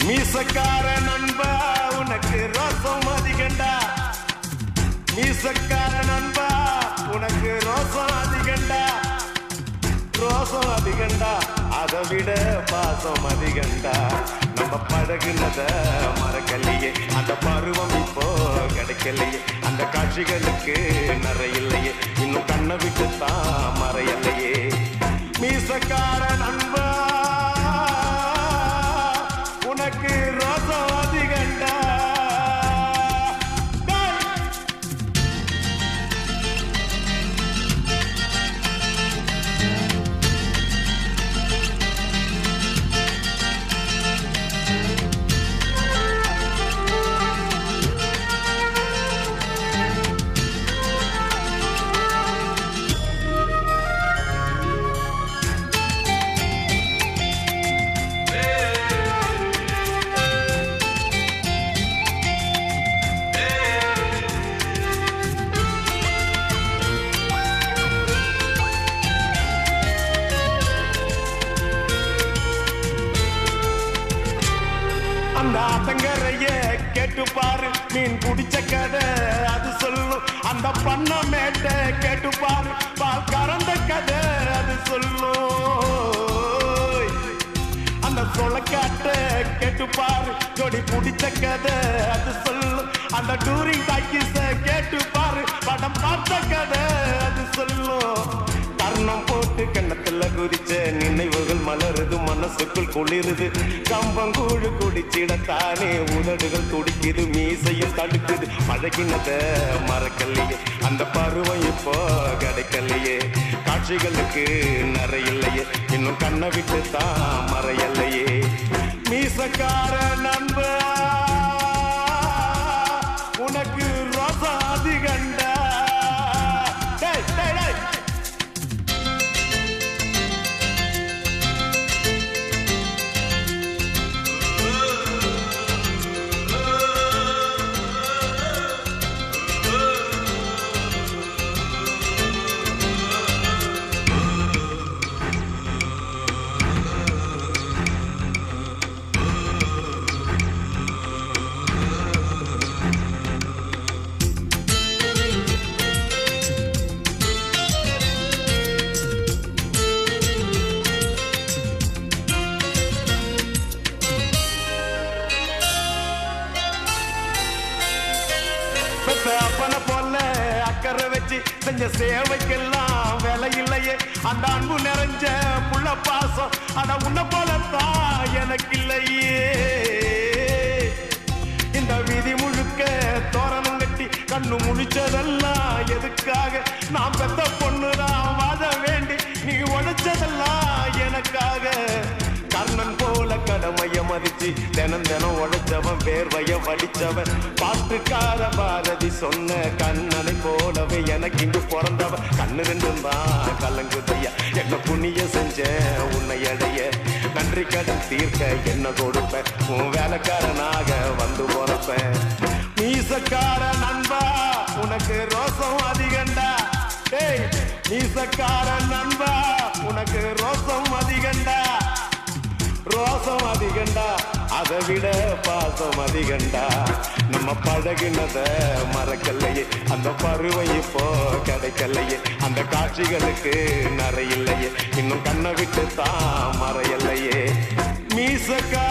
மீசக்கார நண்பா உனக்கு ரோசம் அதிகண்டா. மீசக்கார நண்பா உனக்கு ரோசம் அதிகண்டா. ரோசம் அதிகண்டா அதை விட பாசம் அதிகண்டா. நம்ம பழகுனத மறக்கலையே, அந்த பருவம் இப்போ கிடைக்கலையே, அந்த காட்சிகளுக்கு நிறையில்லையே, இன்னும் கண்ணை விட்டு தான் மறையலையே. மீசக்கார நண்பா உனக்கு ரோசம் அதிகண்டா. அந்த ஆத்தங்கரைய கேட்டு பாரு, மீன் குடிச்ச கதை அது சொல்லும். அந்த பண்ண மேட்ட கேட்டு பாரு, பால் கறந்த கதை அது சொல்லும். அந்த சொலக்காட்ட கேட்டு பாரு, ஜோடி பிடிச்ச கதை அது சொல்லும். அந்த டூரிங் டாக்கிஸ கேட்டு பாரு, படம் பார்த்த கதை அது சொல்லும். கர்ணம் போட்டு கண்ணத்துல குதிச்ச நினைவுகள் மலருது, மனசுக்குள் குளிருது. கம்பங்கூழு குடிச்சிடத்தானே உதடுகள் துடிக்குது, மீசையும் தடுக்குது. பழகினத மறக்கலையே, அந்த பருவம் இப்போ கிடைக்கலையே, காட்சிகளுக்கு நிறையில்லையே, இன்னும் கண்ணை விட்டு தான் மறையலையே. மீசக்கார நண்பா உனக்கு ரோசம் அதிகண்டா. அப்பனை போல அக்கறை வச்சு செஞ்ச சேவைக்கெல்லாம் வேலை இல்லையே. அந்த அன்பு நிறைஞ்ச புள்ள பாசம் அட உன்னை போலத்தான் எனக்கு இல்லையே. இந்த விதி முழுக்க தோரணம் கட்டி கண்ணு முழிச்சதெல்லாம் எதுக்காக? நான் பெத்த பொண்ணுதான் வாழ வேண்டி நீ உழைச்சதெல்லாம் எனக்காக. கர்ணன் போல கடமைய மதிச்சு தினம் தினம் உழைச்சவன், வேர்வைய வடிச்சவன், பாட்டுக்கார பாரதி சொன்ன கண்ணனை போலவே எனக்கு இங்கு பிறந்தவன். கண்ணு ரெண்டும் தான் கலங்குதையா, என்ன புண்ணிய செஞ்ச உன்னை அடைய, நன்றி கடன் தீர்க்க என்ன கொடுப்பேன், உன் வேலைக்காரனாக வந்து போறப்பேன். மீசக்கார நண்பா உனக்கு ரோசம் அதிகண்டா. டேய் மீசக்கார நண்பா உனக்கு ரோசம் அதிகண்டா. ரோசம் அதிகண்டா அதை விட பாசம் அதிகண்டா. நம்ம பழகினத மறக்கலையே, அந்த பருவம் இப்போ கிடைக்கலையே, அந்த காட்சிகளுக்கு நிறையில்லையே, இன்னும் கண்ணை விட்டு தான் மறையலையே. மீசக்கா